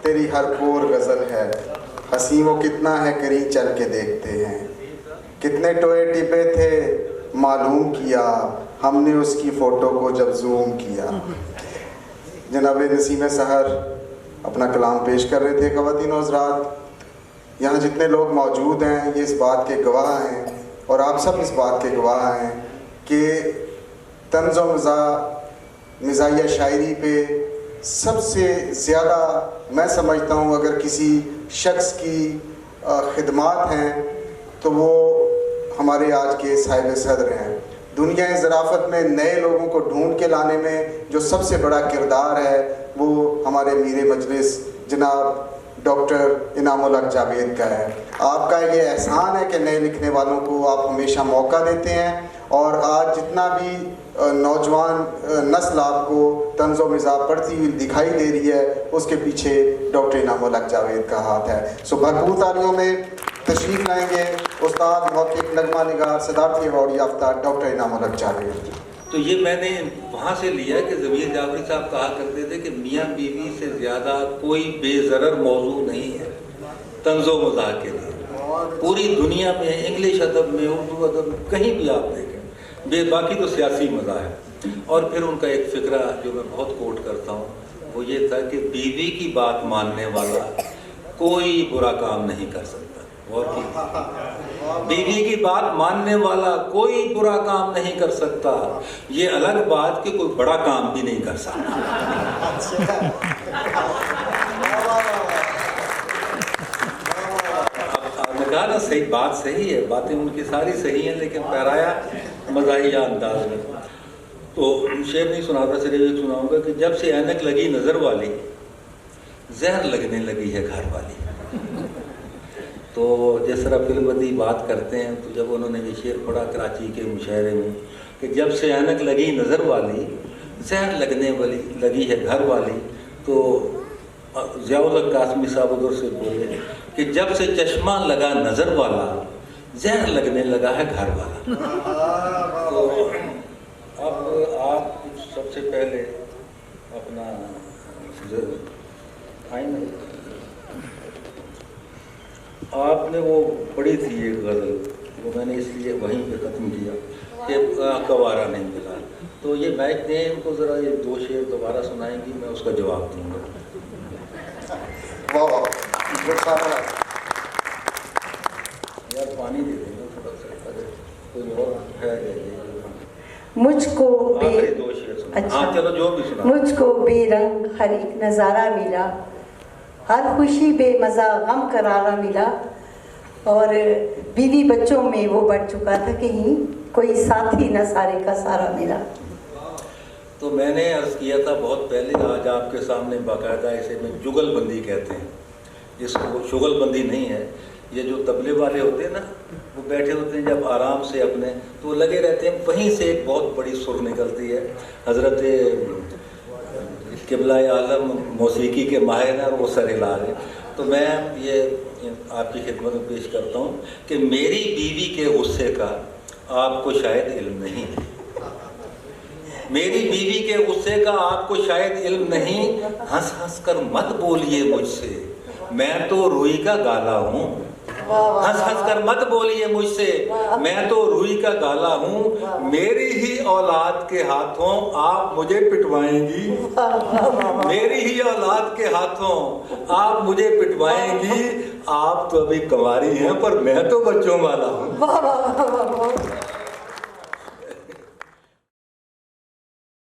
تیری ہر پور غزل ہے، حسین و کتنا ہے کری چل کے دیکھتے ہیں، کتنے ٹوئے ٹپے تھے معلوم کیا ہم نے اس کی فوٹو کو جب زوم کیا۔ جناب نسیم سحر اپنا کلام پیش کر رہے تھے۔ خواتین و حضرات، یہاں جتنے لوگ موجود ہیں یہ اس بات کے گواہ ہیں، اور آپ سب اس بات کے گواہ ہیں کہ طنز و مزاحیہ شاعری پہ سب سے زیادہ میں سمجھتا ہوں اگر کسی شخص کی خدمات ہیں تو وہ ہمارے آج کے صاحب صدر ہیں۔ دنیا ظرافت میں نئے لوگوں کو ڈھونڈ کے لانے میں جو سب سے بڑا کردار ہے وہ ہمارے میر مجلس جناب ڈاکٹر انعام الحق جاوید کا ہے۔ آپ کا یہ احسان ہے کہ نئے لکھنے والوں کو آپ ہمیشہ موقع دیتے ہیں، اور آج جتنا بھی نوجوان نسل آپ کو طنز و مزاح پڑھتی ہوئی دکھائی دے رہی ہے اس کے پیچھے ڈاکٹر انعام الحق جاوید کا ہاتھ ہے۔ سو بھرپور تالیوں میں تشریف لائیں گے استاد محقق نغمہ نگار صدارتی ایوارڈ یافتہ ڈاکٹر انعام الحق جاوید۔ تو یہ میں نے وہاں سے لیا کہ ضمیر جعفری صاحب کہا کرتے تھے کہ میاں بیوی سے زیادہ کوئی بے ضرر موضوع نہیں ہے طنز و مزاح کے لیے، پوری دنیا میں انگلش ادب میں اردو ادب کہیں بھی آپ دیکھیں، باقی تو سیاسی مزاح ہے۔ اور پھر ان کا ایک فقرہ جو میں بہت کوٹ کرتا ہوں وہ یہ تھا کہ بیوی کی بات ماننے والا کوئی برا کام نہیں کر سکتا۔ غور کیجیے، بیوی کی بات ماننے والا کوئی برا کام نہیں کر سکتا، یہ الگ بات کہ کوئی بڑا کام بھی نہیں کر سکتا۔ کہا نا صحیح بات صحیح ہے، باتیں ان کی ساری صحیح ہیں لیکن پیرایا مزاحیہ انداز میں۔ تو شعر نہیں سناتا، صرف ایک سناؤں گا کہ جب سے اینک لگی نظر والی زہر لگنے لگی ہے گھر والی۔ تو جس طرح فلم بدی بات کرتے ہیں تو جب انہوں نے یہ شعر پڑھا کراچی کے مشاعرے میں کہ جب سے اینک لگی نظر والی زہر لگنے والی لگی ہے گھر والی، تو ضیاء الحق قاسمی صاحب ادھر سے بولے کہ جب سے چشمہ لگا نظر والا زہر لگنے لگا ہے گھر والا۔ تو اب آپ سب سے پہلے اپنا آپ نے وہ پڑھی تھی ایک غزل، وہ میں نے اس لیے وہیں پہ ختم کیا کہ گوارا نہیں ملا، تو یہ مائک دیں ان کو ذرا، یہ دو شعر دوبارہ سنائیں گی، میں اس کا جواب دوں گا۔ یار پانی دے دیں گے تھوڑا سا، اگر کوئی اور ہے۔ مجھ کو ہاں چلو جو بھی سنا۔ مجھ کو بے رنگ ہر ایک نظارہ ملا، ہر خوشی بے مزہ غم کرارا ملا، اور بیوی بچوں میں وہ بڑھ چکا تھا کہیں کوئی ساتھی نہ سارے کا سارا ملا۔ تو میں نے عرض کیا تھا بہت پہلے، آج آپ کے سامنے باقاعدہ اسے میں جگل بندی کہتے ہیں، اس کو شغل بندی نہیں ہے۔ یہ جو طبلے والے ہوتے ہیں نا وہ بیٹھے ہوتے ہیں جب آرام سے اپنے، تو وہ لگے رہتے ہیں، وہیں سے ایک بہت بڑی سر نکلتی ہے۔ حضرت قبلہ عالم موسیقی کے ماہر ہیں اور وہ سر لاز ہیں۔ تو میں یہ آپ کی خدمت میں پیش کرتا ہوں کہ میری بیوی کے غصے کا آپ کو شاید علم نہیں، میری بیوی کے غصے کا آپ کو شاید علم نہیں، ہنس ہنس کر مت بولیے مجھ سے، میں تو روئی کا گالا ہوں، ہنس ہنس کر مت بولیے مجھ سے، میں تو روئی کا گالا ہوں، میری ہی اولاد کے ہاتھوں آپ مجھے پٹوائیں گی، میری ہی اولاد کے ہاتھوں آپ مجھے پٹوائیں گی، آپ تو ابھی کنواری ہیں پر میں تو بچوں والا ہوں۔